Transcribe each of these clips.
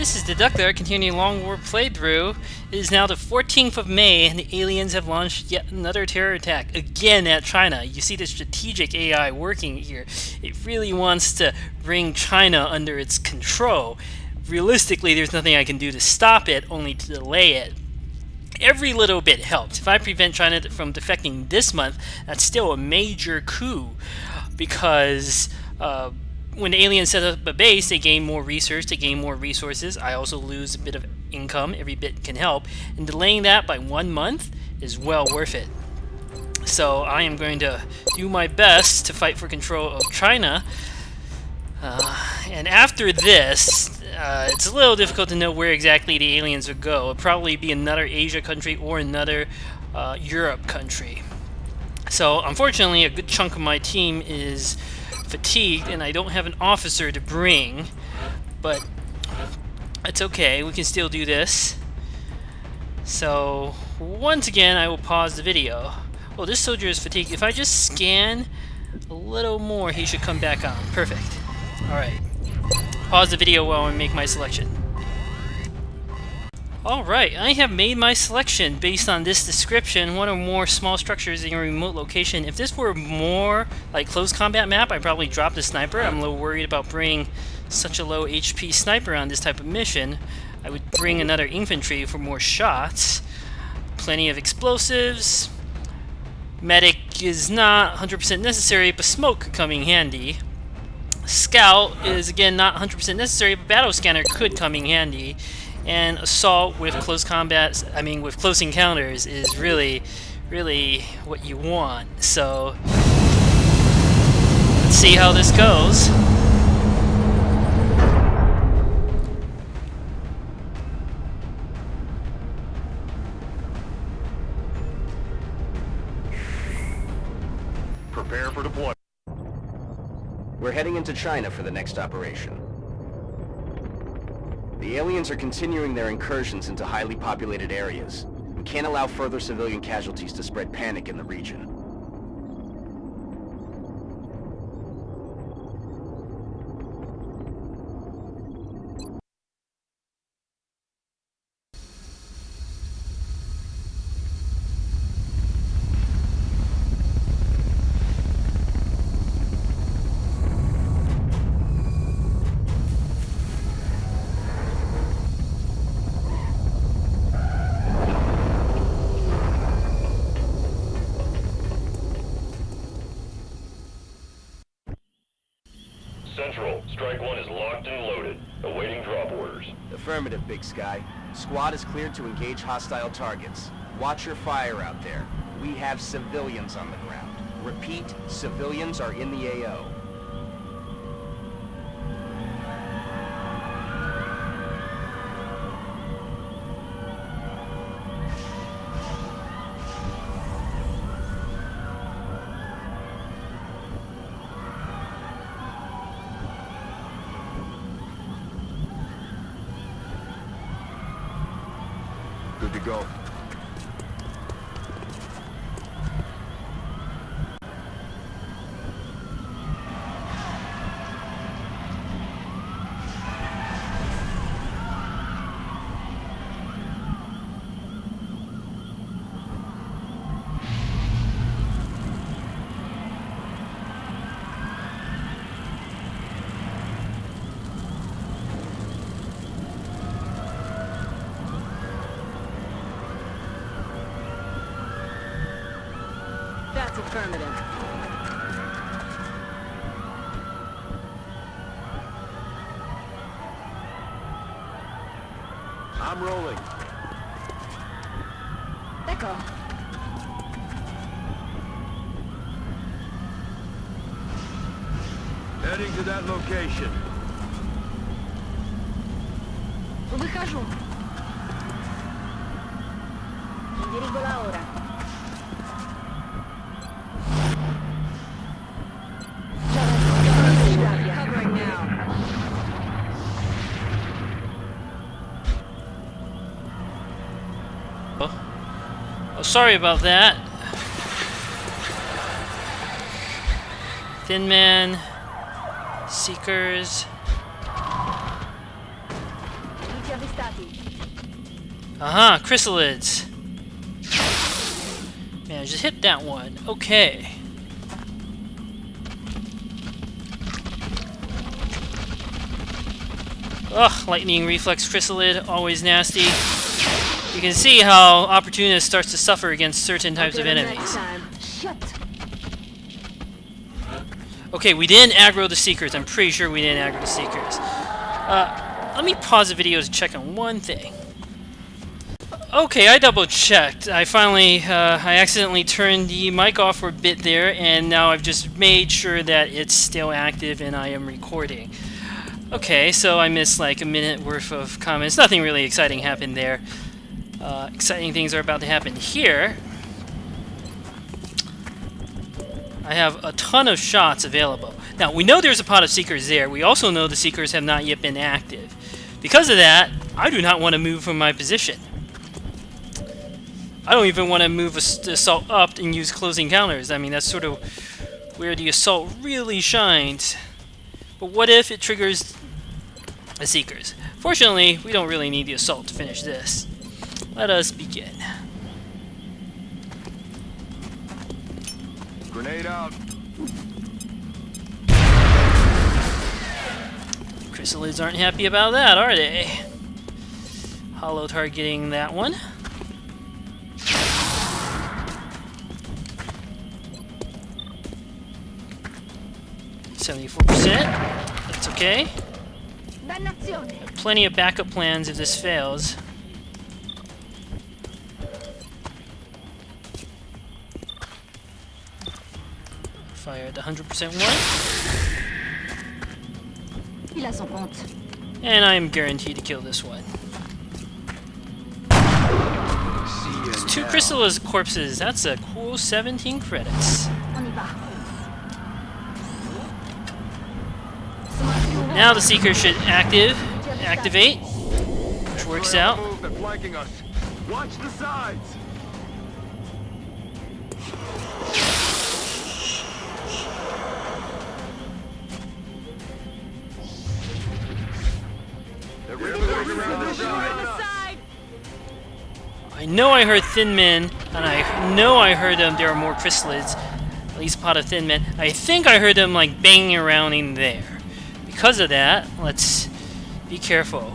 This is Deductor continuing Long War playthrough. It is now the 14th of May and the aliens have launched yet another terror attack, again at China. You see the strategic AI working here. It really wants to bring China under its control. Realistically, there's nothing I can do to stop it, only to delay it. Every little bit helps. If I prevent China from defecting this month, that's still a major coup, because when the aliens set up a base, they gain more research, they gain more resources. I also lose a bit of income. Every bit can help. And delaying that by 1 month is well worth it. So I am going to do my best to fight for control of China. And after this, it's a little difficult to know where exactly the aliens will go. It'll probably be another Asia country or another Europe country. So unfortunately, a good chunk of my team is fatigued and I don't have an officer to bring, but it's okay, we can still do this. So once again I will pause the video. Oh, this soldier is fatigued. If I just scan a little more, he should come back on. Perfect. Alright, pause the video while I make my selection. Alright, I have made my selection based on this description. One or more small structures in a remote location. If this were more like close combat map, I'd probably drop the sniper. I'm a little worried about bringing such a low HP sniper on this type of mission. I would bring another infantry for more shots. Plenty of explosives. Medic is not 100% necessary, but smoke could come in handy. Scout is again not 100% necessary, but battle scanner could come in handy. And assault with close combat, with close encounters is really what you want. So let's see how this goes. Prepare for deployment. We're heading into China for the next operation. The aliens are continuing their incursions into highly populated areas. We can't allow further civilian casualties to spread panic in the region. Central, Strike 1 is locked and loaded, awaiting drop orders. Affirmative, Big Sky. Squad is cleared to engage hostile targets. Watch your fire out there. We have civilians on the ground. Repeat, civilians are in the AO. Good to go. That's affirmative. I'm rolling. Echo. Heading to that location. Выхожу. Dirigo la ora. Covering now. Oh, sorry about that. Thin Man, Seekers. avvistati. Aha, chrysalids. Man, I just hit that one. Okay. Ugh, lightning reflex chrysalid, always nasty. You can see how Opportunist starts to suffer against certain types of enemies. Shit. Okay, we didn't aggro the Seekers. I'm pretty sure we didn't aggro the Seekers. Let me pause the video to check on one thing. Okay, I double-checked. I accidentally turned the mic off for a bit there, and now I've just made sure that it's still active and I am recording. Okay, so I missed like a minute worth of comments. Nothing really exciting happened there. Exciting things are about to happen here. I have a ton of shots available. Now, we know there's a pot of Seekers there. We also know the Seekers have not yet been active. Because of that, I do not want to move from my position. I don't even want to move the assault up and use close encounters. I mean, that's sort of where the assault really shines. But what if it triggers the Seekers? Fortunately, we don't really need the assault to finish this. Let us begin. Grenade out. Chrysalids aren't happy about that, are they? Hollow targeting that one. %. That's okay. Dannazione. Plenty of backup plans if this fails. Fire at the 100% one. Il a son compte. And I am guaranteed to kill this one. It's 2 Chrysalis corpses. That's a cool 17 credits. On y va. Now the Seeker should activate, which works out. They're flanking us. Watch the sides. They're really around the side. I know I heard Thin Men, and I know I heard them. There are more Chrysalids, at least a pot of Thin Men. I think I heard them like banging around in there. Because of that, let's be careful.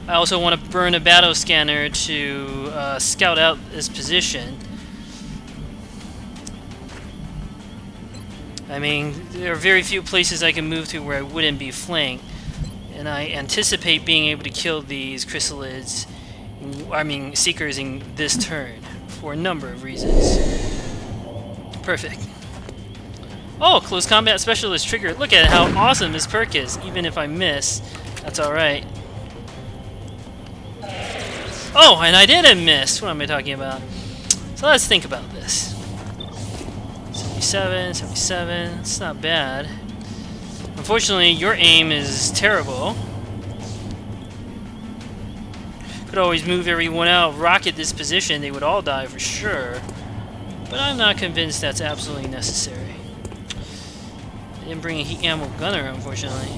I also want to burn a battle scanner to scout out this position. I mean, there are very few places I can move to where I wouldn't be flanked. And I anticipate being able to kill these Chrysalids, Seekers in this turn, for a number of reasons. Perfect. Oh, close combat specialist triggered. Look at how awesome this perk is. Even if I miss, that's alright. Oh, and I didn't miss. What am I talking about? So let's think about this. 77, 77. It's not bad. Unfortunately, your aim is terrible. Could always move everyone out, rocket this position. They would all die for sure. But I'm not convinced that's absolutely necessary. I didn't bring a heat ammo gunner, unfortunately.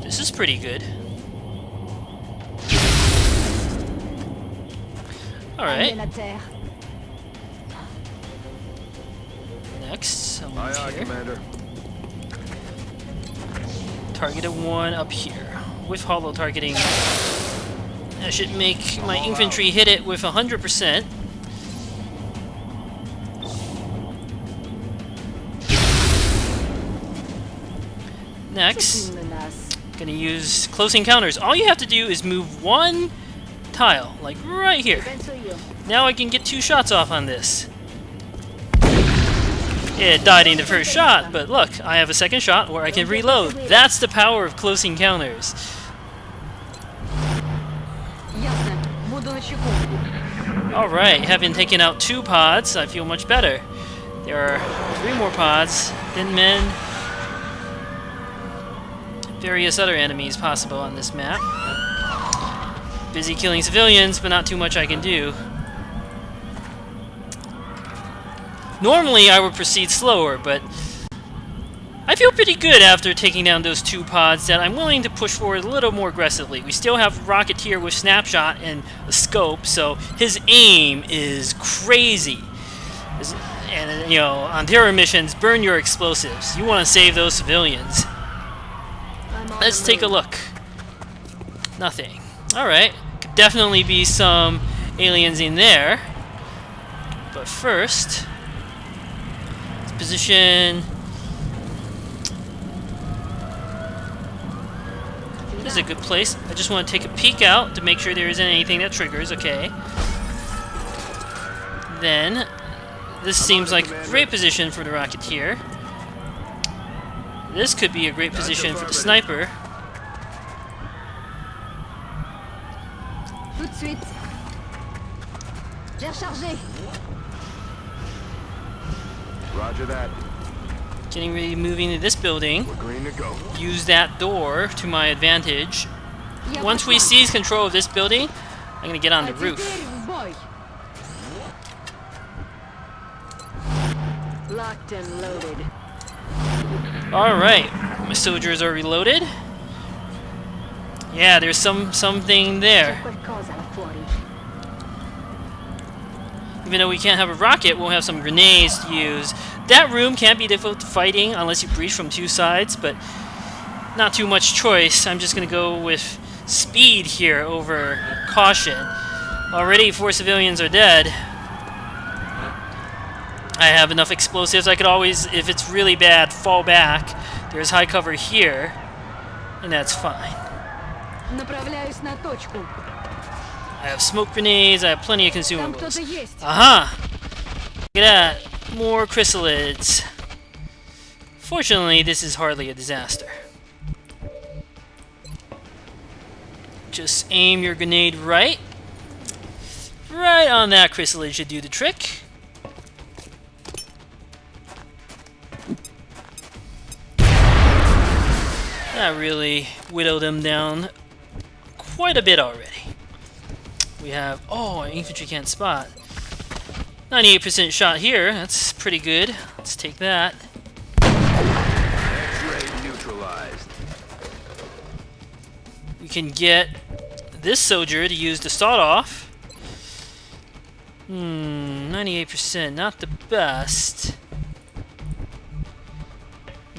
This is pretty good. Alright. Next, someone's here. Commander. Targeted one up here. With hollow targeting. That should make my infantry hit it with 100%. Next, gonna use close encounters. All you have to do is move one tile, like right here. Now I can get 2 shots off on this. It died in the first shot, but look, I have a second shot where I can reload. That's the power of close encounters. Alright, having taken out 2 pods, I feel much better. There are 3 more pods. Thin Men. Various other enemies possible on this map. Busy killing civilians, but not too much I can do. Normally I would proceed slower, but I feel pretty good after taking down those 2 pods that I'm willing to push forward a little more aggressively. We still have Rocketeer with Snapshot and a scope, so his aim is crazy. And, you know, on terror missions, burn your explosives. You want to save those civilians. Let's take a look. Nothing. Alright. Could definitely be some aliens in there. But first, let's position. This is a good place. I just want to take a peek out to make sure there isn't anything that triggers. Okay. Then, this seems like a great position for the Rocketeer. This could be a great position for the sniper. Tout de suite. J'ai rechargé. Roger that. Getting ready to move into this building. We're green to go. Use that door to my advantage. Я Once we пошла. seize control of this building, I'm gonna get on the А roof. теперь в бой. Locked and loaded. Alright, my soldiers are reloaded. Yeah, there's something there. Qualcosa là fuori. Even though we can't have a rocket, we'll have some grenades to use. That room can't be difficult fighting unless you breach from 2 sides, but not too much choice. I'm just gonna go with speed here over caution. Already 4 civilians are dead. I have enough explosives. I could always, if it's really bad, fall back. There's high cover here, and that's fine. Направляюсь на точку. I have smoke grenades. I have plenty of Там consumables. кто-то есть. Aha! Look at that. More chrysalids. Fortunately, this is hardly a disaster. Just aim your grenade right. Right on that chrysalid should do the trick. That really whittled him down quite a bit already. We have... Oh, an infantry can't spot. 98% shot here. That's pretty good. Let's take that. X-ray neutralized. We can get this soldier to use the sawed-off. 98%. Not the best.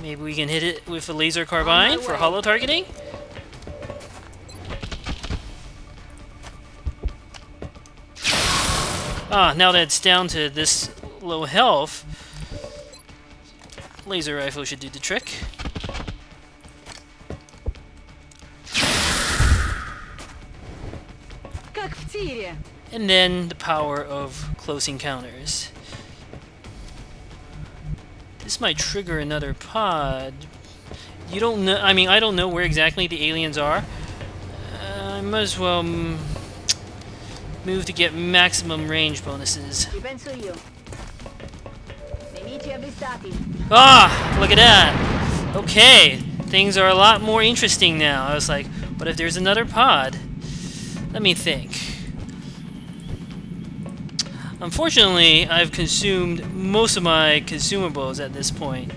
Maybe we can hit it with a laser carbine for hollow targeting. Ah, now that it's down to this low health, laser rifle should do the trick. Как в тире. And then the power of close encounters. This might trigger another pod. You don't know. I mean, I don't know where exactly the aliens are. I might as well move to get maximum range bonuses. Ci penso io. Nemici avvistati. Ah, look at that. Okay, things are a lot more interesting now. I was like, what if there's another pod? Let me think. Unfortunately, I've consumed most of my consumables at this point.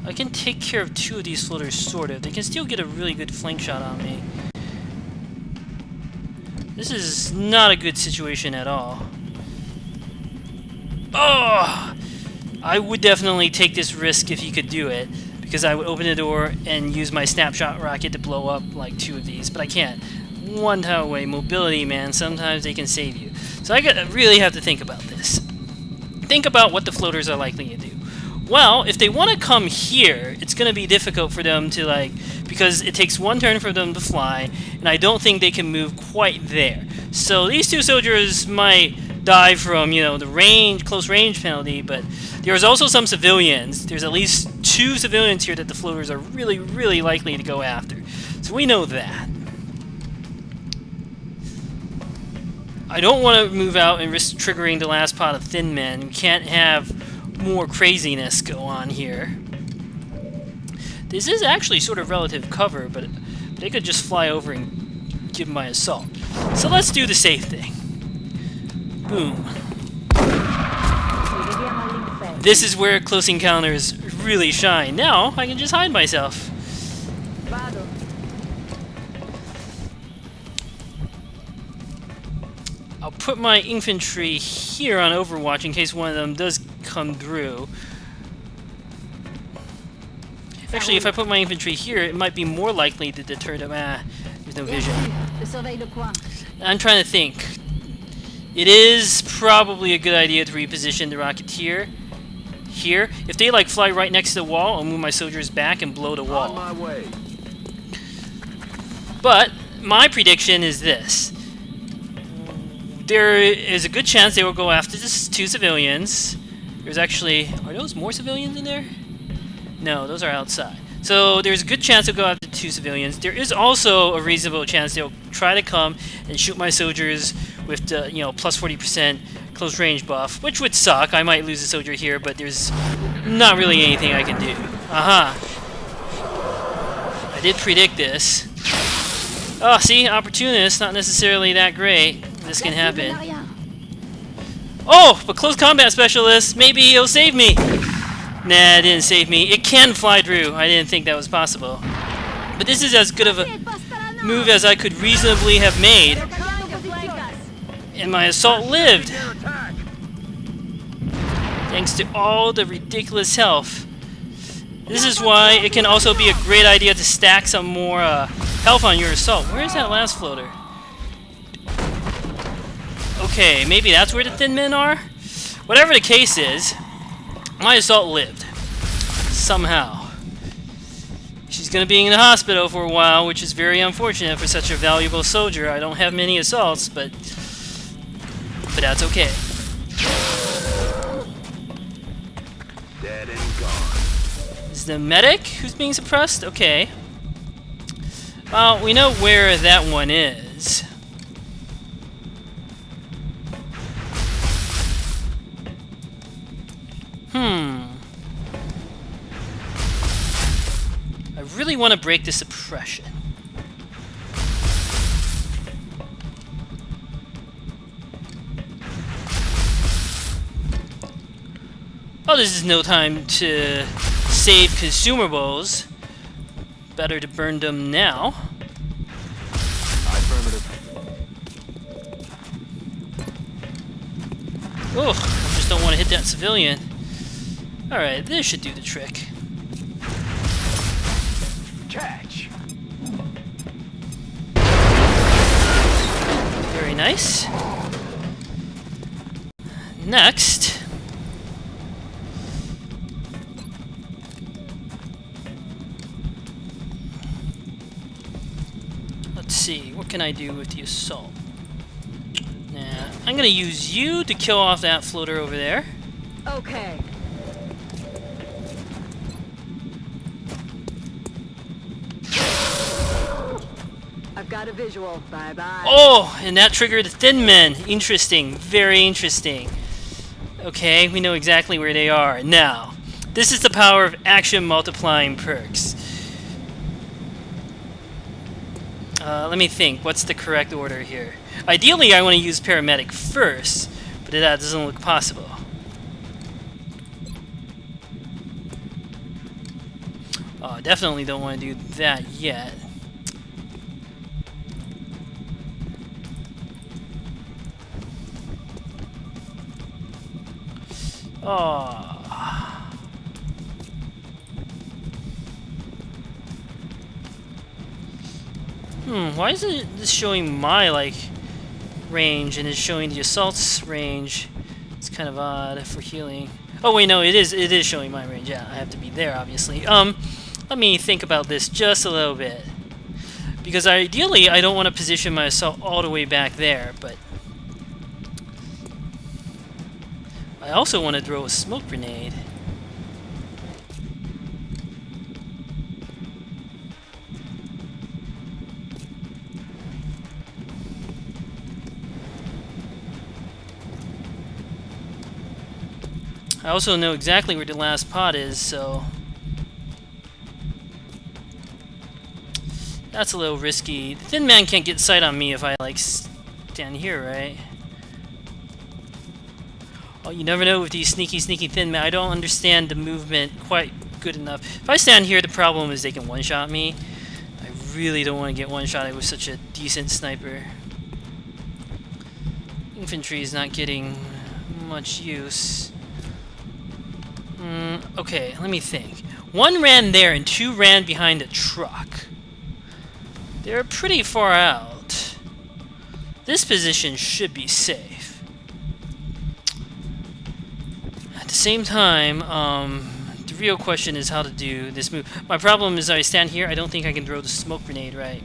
I can take care of 2 of these floaters, sort of. They can still get a really good flank shot on me. This is not a good situation at all. Oh! I would definitely take this risk if he could do it, because I would open the door and use my snapshot rocket to blow up like 2 of these, but I can't. One tile away, mobility, man, sometimes they can save you. So I really have to think about this. Think about what the floaters are likely to do. Well, if they want to come here, it's going to be difficult for them to, like, because it takes 1 turn for them to fly, and I don't think they can move quite there. So these 2 soldiers might die from, you know, the range, close range penalty, but there's also some civilians. There's at least 2 civilians here that the floaters are really, really likely to go after. So we know that. I don't want to move out and risk triggering the last pot of thin men. We can't have more craziness go on here. This is actually sort of relative cover, but they could just fly over and give my assault. So let's do the safe thing. Boom. Arriviamo all'inferno. This is where close encounters really shine. Now I can just hide myself. Vado. I'll put my infantry here on Overwatch in case one of them does come through. Actually, if I put my infantry here, it might be more likely to deter them. There's no vision. Je surveille le coin. I'm trying to think. It is probably a good idea to reposition the Rocketeer here. If they like fly right next to the wall, I'll move my soldiers back and blow the On wall. my way. But my prediction is this. There is a good chance they will go after just 2 civilians. There's actually... Are those more civilians in there? No, those are outside. So there's a good chance they'll go after 2 civilians. There is also a reasonable chance they'll try to come and shoot my soldiers with the, plus 40% close range buff, which would suck. I might lose a soldier here, but there's not really anything I can do. Aha. I did predict this. Oh, see? Opportunist, not necessarily that great. This can happen. Oh, but close combat specialist, maybe he'll save me. Nah, it didn't save me. It can fly through. I didn't think that was possible. But this is as good of a move as I could reasonably have made. And my assault lived. Their attack. Thanks to all the ridiculous health. This is why it can also be a great idea to stack some more health on your assault. Where is that last floater? Okay, maybe that's where the thin men are? Whatever the case is, my assault lived. Somehow. She's gonna be in the hospital for a while, which is very unfortunate for such a valuable soldier. I don't have many assaults, but that's okay. Dead and gone. Is the medic who's being suppressed? Okay. Well, we know where that one is. I really want to break the suppression. Oh, this is no time to save consumables. Better to burn them now. Affirmative. Oh, I just don't want to hit that civilian. Alright, this should do the trick. Catch. Very nice. Next. Let's see, what can I do with the assault? Nah, I'm gonna use you to kill off that floater over there. Okay. I've got a visual. Bye-bye. Oh, and that triggered the thin men. Interesting, very interesting. Okay, we know exactly where they are. Now, this is the power of action multiplying perks. Let me think. What's the correct order here? Ideally, I want to use paramedic first, but that doesn't look possible. Oh, definitely don't want to do that yet. Oh. Why isn't this showing my, range and it's showing the assault's range? It's kind of odd for healing. Oh wait, no, it is showing my range. Yeah, I have to be there, obviously. Let me think about this just a little bit. Because ideally, I don't want to position my assault all the way back there, but I also want to throw a smoke grenade. I also know exactly where the last pod is, so that's a little risky. The thin man can't get sight on me if I stand here, right? Oh, you never know with these sneaky thin men. I don't understand the movement quite good enough. If I stand here, the problem is they can one-shot me. I really don't want to get one-shotted with such a decent sniper. Infantry is not getting much use. Okay, let me think. One ran there and two ran behind a truck. They're pretty far out. This position should be safe. At the same time, the real question is how to do this move. My problem is I stand here, I don't think I can throw the smoke grenade right.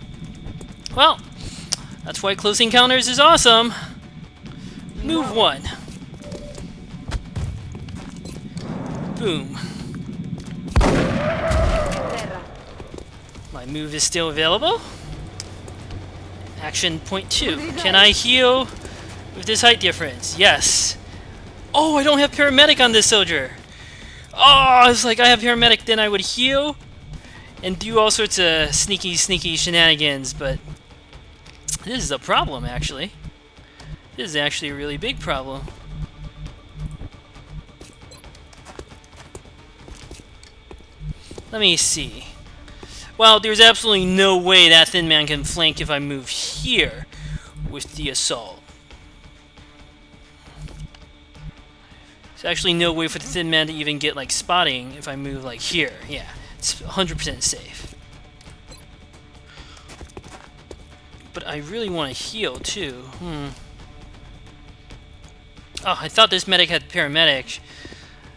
Well, that's why close encounters is awesome. Move one. Boom. My move is still available. Action point 2. Can I heal with this height difference? Yes. Oh, I don't have paramedic on this soldier. Oh, it's like I have paramedic, then I would heal and do all sorts of sneaky shenanigans, but this is a problem, actually. This is actually a really big problem. Let me see. Well, there's absolutely no way that thin man can flank if I move here with the assault. There's actually no way for the thin man to even get like spotting if I move like here. Yeah, it's 100% safe. But I really want to heal too. Oh, I thought this medic had paramedic.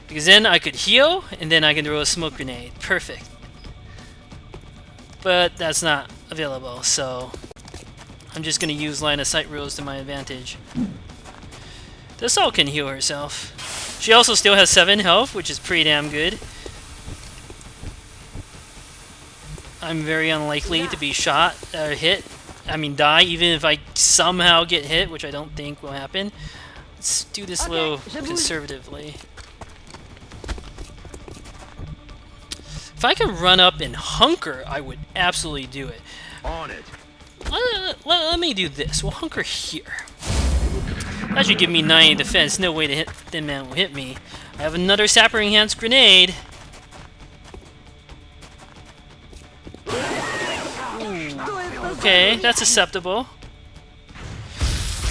Because then I could heal, and then I can throw a smoke grenade. Perfect. But that's not available, so I'm just going to use line of sight rules to my advantage. The assault can heal herself. She also still has 7 health, which is pretty damn good. I'm very unlikely to be shot or hit. I mean, die, even if I somehow get hit, which I don't think will happen. Let's do this a little conservatively. If I could run up and hunker, I would absolutely do it. On it. Let me do this. We'll hunker here. That should give me 90 defense. No way to hit thin man will hit me. I have another sapper enhanced grenade. Ooh. Okay, that's acceptable.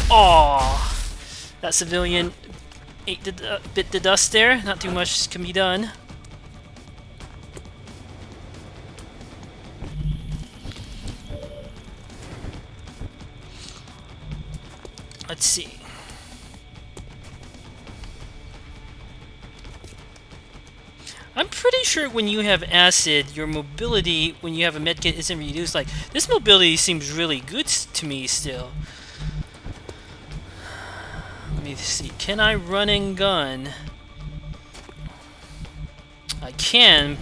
Aww. That civilian ate bit the dust there. Not too much can be done. Let's see. I'm pretty sure when you have acid, your mobility, when you have a medkit, isn't reduced. Like, this mobility seems really good to me still. Let me see. Can I run and gun? I can,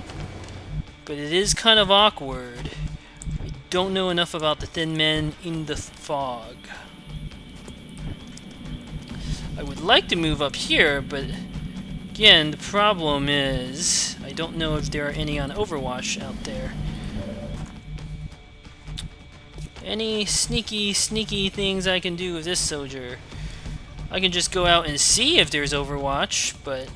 but it is kind of awkward. I don't know enough about the thin men in the fog. I would like to move up here, but again, the problem is I don't know if there are any on Overwatch out there. Any sneaky things I can do with this soldier? I can just go out and see if there's Overwatch, but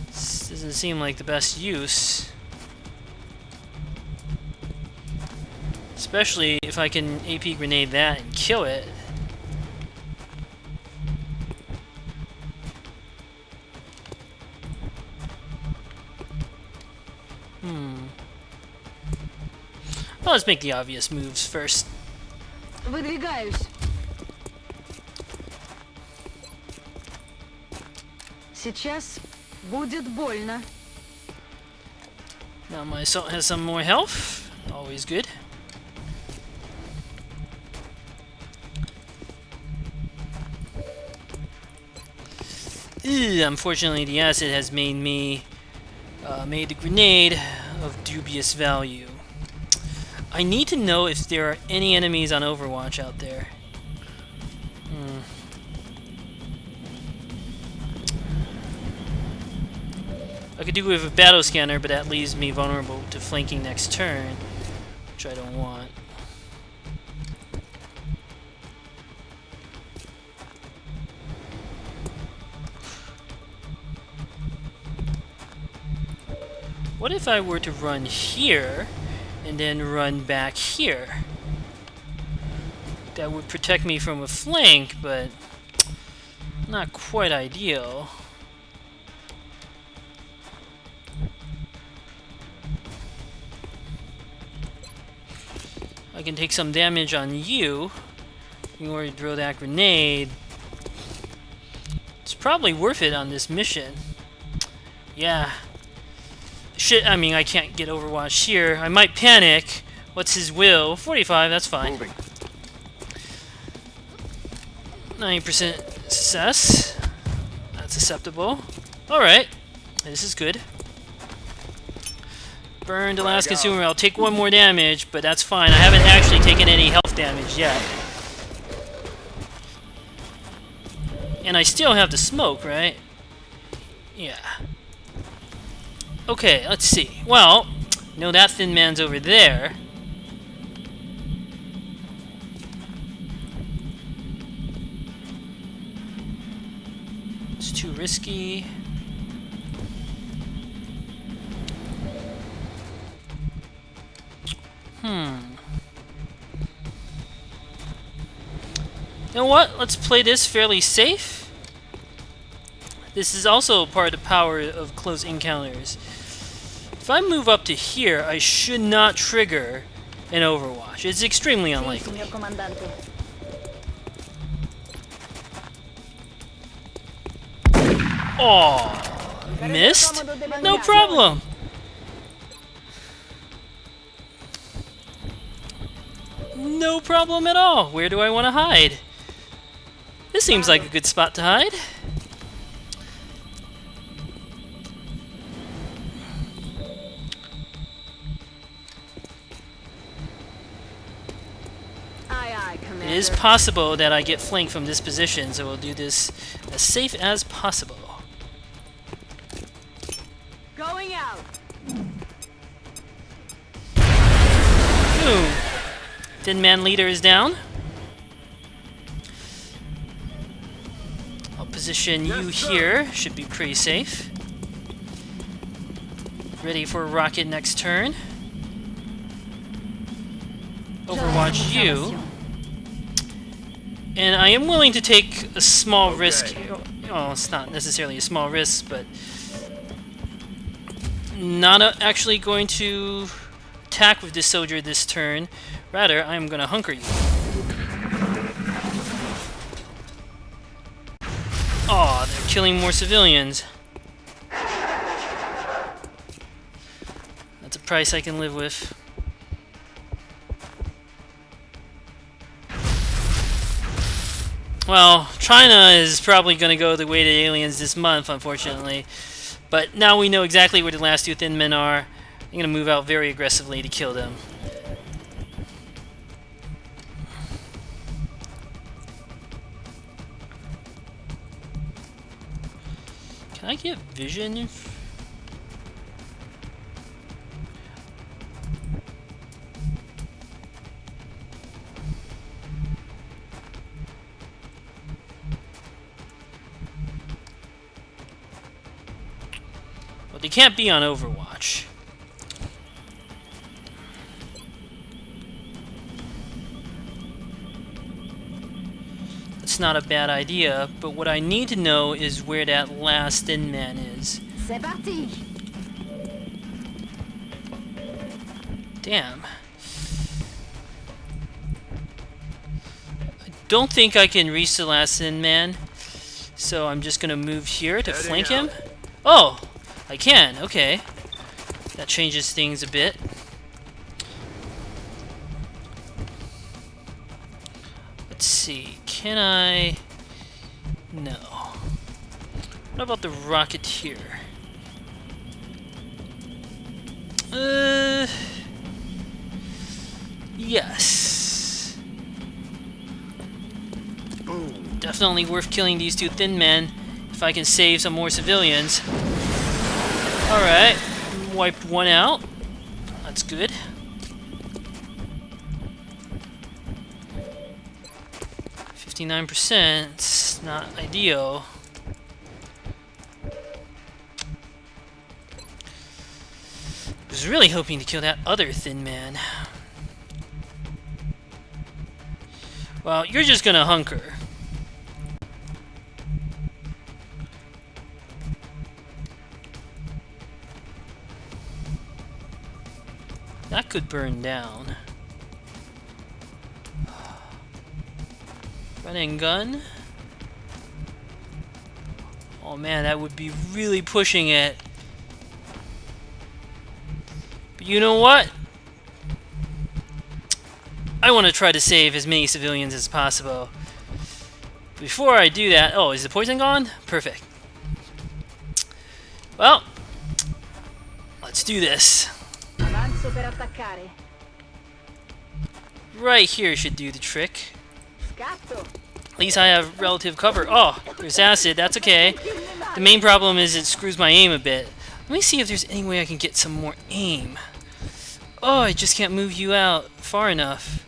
this doesn't seem like the best use. Especially if I can AP grenade that and kill it. Well, let's make the obvious moves first. Выдвигаюсь. Сейчас будет больно. Now my assault has some more health. Always good. Unfortunately, the acid has made me made the grenade of dubious value. I need to know if there are any enemies on Overwatch out there. I could do it with a battle scanner, but that leaves me vulnerable to flanking next turn, which I don't want. What if I were to run here and then run back here? That would protect me from a flank, but not quite ideal. I can take some damage on you in order to throw that grenade. It's probably worth it on this mission. Yeah. Shit, I mean, I can't get Overwatch here. I might panic. What's his will? 45, that's fine. Moving. 90% success. That's acceptable. Alright. This is good. Burn the last consumer. I'll take one more damage, but that's fine. I haven't actually taken any health damage yet. And I still have the smoke, right? Yeah. Okay, let's see. Well, no, that thin man's over there. It's too risky. You know what? Let's play this fairly safe. This is also part of the power of close encounters. If I move up to here, I should not trigger an Overwatch. It's extremely unlikely. Oh, missed? No problem. No problem at all. Where do I want to hide? This seems like a good spot to hide. It is possible that I get flanked from this position, so we'll do this as safe as possible. Going out. Boom. Thin man leader is down. I'll position you here. Should be pretty safe. Ready for a rocket next turn. Overwatch you. And I am willing to take a small risk. Well, it's not necessarily a small risk, but not actually going to attack with this soldier this turn. Rather, I'm going to hunker you. Aw, they're killing more civilians. That's a price I can live with. Well, China is probably going to go the way of the aliens this month, unfortunately. But now we know exactly where the last two thin men are. I'm going to move out very aggressively to kill them. Can I get vision? Well, they can't be on Overwatch. That's not a bad idea, but what I need to know is where that last thin man is. C'est parti. Damn. I don't think I can reach the last thin man, so I'm just gonna move here to flank him. Oh! I can, okay. That changes things a bit. Let's see, can I... No. What about the Rocketeer? Yes. Boom. Definitely worth killing these two thin men if I can save some more civilians. Alright, wiped one out. That's good. %, it's not ideal. was really hoping to kill that other thin man. Well, you're just gonna hunker. That could burn down. Run and gun. Oh man, that would be really pushing it. But you know what? I want to try to save as many civilians as possible. Before I do that... Oh, is the poison gone? Perfect. Well, let's do this. Avanzo per attaccare. Right here should do the trick. Scatto. At least I have relative cover. Oh, there's acid. That's okay. The main problem is it screws my aim a bit. Let me see if there's any way I can get some more aim. Oh, I just can't move you out far enough.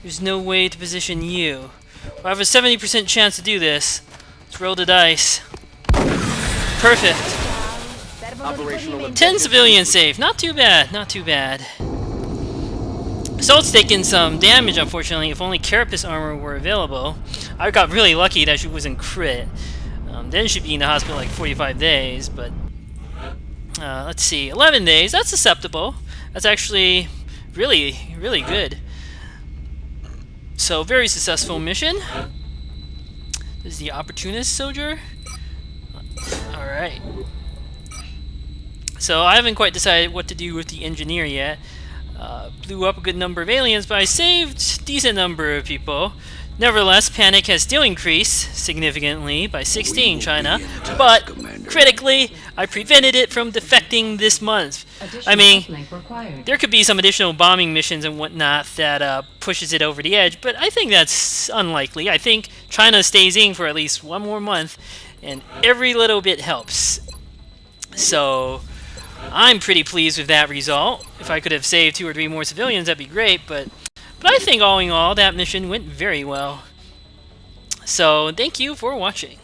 There's no way to position you. Well, I have a 70% chance to do this. Let's roll the dice. Perfect. Operational 10 civilians saved. Not too bad. Not too bad. Assault's taken some damage, unfortunately. If only Carapace armor were available. I got really lucky that she wasn't crit. Then she'd be in the hospital like 45 days, but... let's see. 11 days. That's acceptable. That's actually really, really good. So, very successful mission. This is the Opportunist Soldier. Alright. So, I haven't quite decided what to do with the Engineer yet. Blew up a good number of aliens, but I saved a decent number of people. Nevertheless, panic has still increased significantly by 16 China, but critically, I prevented it from defecting this month. I mean, there could be some additional bombing missions and whatnot that pushes it over the edge, but I think that's unlikely. I think China stays in for at least one more month, and every little bit helps. So, I'm pretty pleased with that result. If I could have saved 2 or 3 more civilians, that'd be great, but I think all in all, that mission went very well. So, thank you for watching.